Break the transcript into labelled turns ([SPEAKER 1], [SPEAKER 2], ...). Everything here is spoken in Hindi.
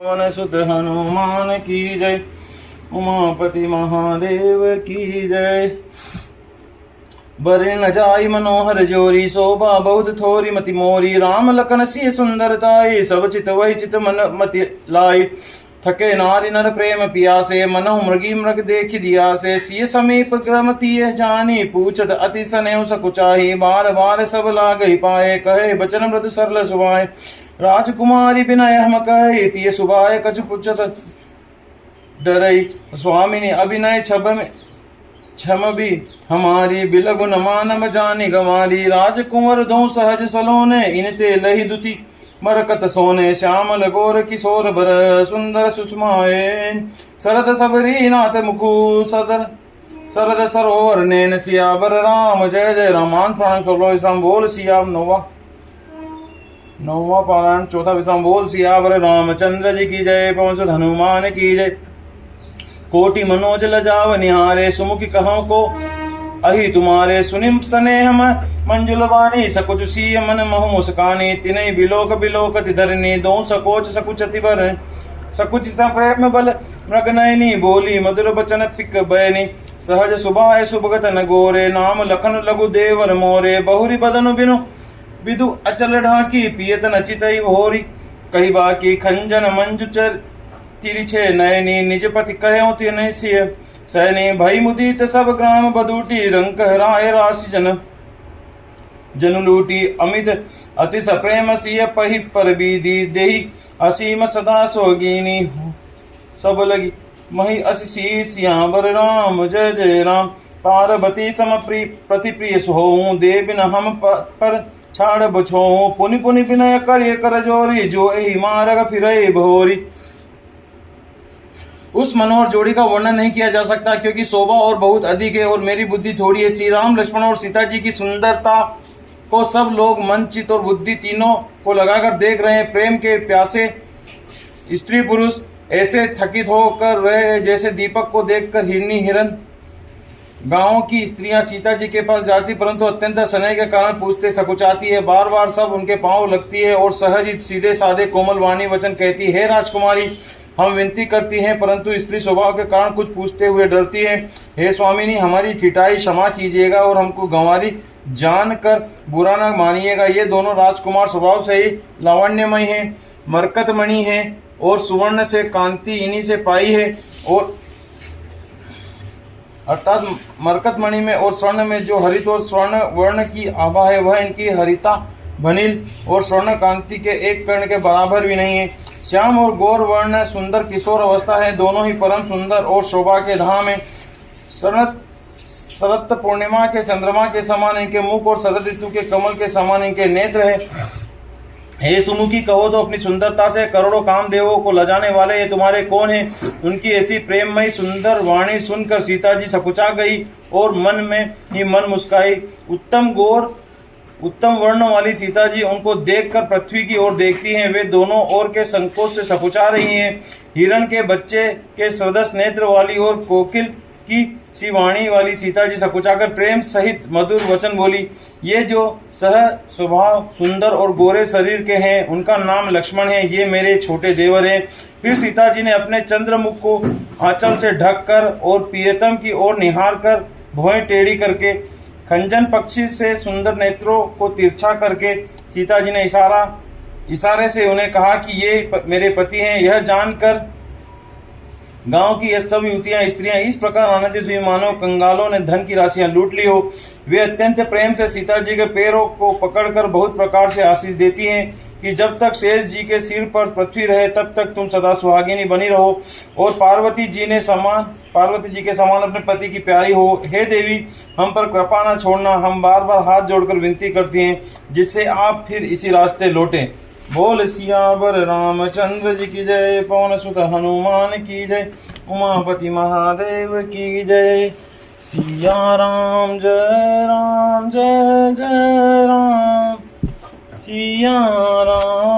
[SPEAKER 1] पवन सुत हनुमान की जय। उमापति महादेव की जय। बरे न जाई मनोहर जोरी, शोभा बहुत थोरी मति मोरी। राम लखन सिय सुंदरताई, सब चित वही चित मन मति लाई। थके नारी नर प्रेम पियासे, मनहु मृगी मृग देख दिया से। सिय समीप क्रमतीय जानी, पूछत अति स्नेह सकुचाही। बार बार सब लागहि पाए, कहे बचन मृदु सरल सुभाए। राजकुमारी बिनय हम कहे, तिय सुभाए कछु पूछत डरई। स्वामिनी अभिनय छम भी हमारी, बिलगु न मानम जानी गंवारी। राजकुंवर दो सहज सलोने, इनते लही दुति मरकत सोने। श्यामल गोर किशोर बर, सुंदर सुषमाए। शरद सबरी नाथ मुखु सदर, शरद सरोवर नैन। सियावर राम जय जय राम। प्राण सोलो विश्राम बोल सिया नौवा पारायण चौथा विश्राम बोल सियावर रामचंद्र जी की जय। पवन सुत हनुमान की जय। कोटि मनोज लजाव निहारे, सुमुखी कहो को अहि तुम्हारे। सुनि स्नेह मंजुल वाणी, सकुच सीय मन महु मुस्कानी। तिनहि बिलोक बिलोकति धरनी, दो सकोच सकुचति बर। सकुच प्रेम बल मृग नयनी, बोली मधुर बचन पिक बयनी। सहज सुभाए सुभगत न गोरे, नाम लखन लघु देवर मोरे। बहुरी बदनु बिनु विदु अचल ढाकी, पियत न चितई भोरी। कही बाकी खंजन मंजु तिरिछे नयनी, निज पति कहो तिन सिय सैनी। भई मुदित सब ग्राम बदूटी, रंक हराय राशि जन लूटी। अमित अतिश प्रेम सिय पहि पर बीदी, देहि असीम सदा सोगिनी। सब लगी मही असी सियावर राम जय जय राम। पार्वती सम प्रति प्रिय सोहूँ, दे बिन हम पर छाड़ बछोहूँ। पुनि पुनि विनय करिय कर जोरी, जो एहि मार्ग फिरय भोरी। उस मनोहर जोड़ी का वर्णन नहीं किया जा सकता, क्योंकि शोभा और बहुत अधिक है और मेरी बुद्धि थोड़ी है। श्री राम लक्ष्मण और सीता जी की सुंदरता को सब लोग मन चित्त और बुद्धि तीनों को लगाकर देख रहे हैं। प्रेम के प्यासे स्त्री पुरुष ऐसे थकित होकर रहे हैं, जैसे दीपक को देखकर हिरनी हिरन। गांवों की स्त्रियां सीता जी के पास जाती, परंतु अत्यंत स्नेह के कारण पूछते सकुचाती है। बार बार सब उनके पांव लगती है और सहज ही सीधे साधे कोमल वाणी वचन कहती है। राजकुमारी, हम विनती करती हैं, परंतु स्त्री स्वभाव के कारण कुछ पूछते हुए डरती है। हे स्वामिनी, हमारी चिटाई क्षमा कीजिएगा और हमको गंवारी जानकर बुरा न मानिएगा। ये दोनों राजकुमार स्वभाव से ही लावण्यमय हैं, मरकतमणि हैं और सुवर्ण से कांति इन्हीं से पाई है। और अर्थात मरकतमणि में और स्वर्ण में जो हरित और स्वर्ण वर्ण की आभा है, वह इनकी हरिता भनिल और स्वर्ण कांति के एक कर्ण के बराबर भी नहीं है। श्याम और गौर वर्ण सुंदर किशोर अवस्था है, दोनों ही परम सुंदर और शोभा के धाम है। शरद पूर्णिमा के चंद्रमा के समान इनके मुख और शरद ऋतु के कमल के समान इनके नेत्र है। हे सुमुखी, कहो तो अपनी सुंदरता से करोड़ों कामदेवों को लजाने वाले ये तुम्हारे कौन हैं? उनकी ऐसी प्रेममयी सुंदर वाणी सुनकर सीता जी सकुचा गई और मन में ही मन मुस्काई। उत्तम वर्ण वाली सीता जी उनको देखकर पृथ्वी की ओर देखती हैं। वे दोनों ओर के संकोच से सकुचा रही हैं। हिरण के बच्चे के सदस्य नेत्र वाली और कोकिल की सी वाणी वाली सीता जी सकुचाकर प्रेम सहित मधुर वचन बोली। ये जो सह स्वभाव सुंदर और गोरे शरीर के हैं, उनका नाम लक्ष्मण है। ये मेरे छोटे देवर हैं। फिर सीता जी ने अपने चंद्रमुख को आंचल से ढककर और प्रियतम की ओर निहार कर भौहें टेढ़ी करके खंजन पक्षी से सुंदर नेत्रों को तिरछा करके सीता जी ने इशारे से उन्हें कहा कि ये मेरे पति हैं। यह जानकर गांव की सब युवतियां स्त्रियां इस प्रकार आनंदित हुई मानो कंगालों ने धन की राशियां लूट ली हो। वे अत्यंत प्रेम से सीता जी के पैरों को पकड़कर बहुत प्रकार से आशीष देती हैं कि जब तक शेष जी के सिर पर पृथ्वी रहे तब तक तुम सदा सुहागिनी बनी रहो और पार्वती जी के समान अपने पति की प्यारी हो। हे देवी, हम पर कृपा न छोड़ना। हम बार बार हाथ जोड़कर विनती करती हैं, जिससे आप फिर इसी रास्ते लौटें। बोल सियावर रामचंद्र जी की जय। पवन सुत हनुमान की जय। उमापति महादेव की जय। सिया राम जय जय राम। सिया राम।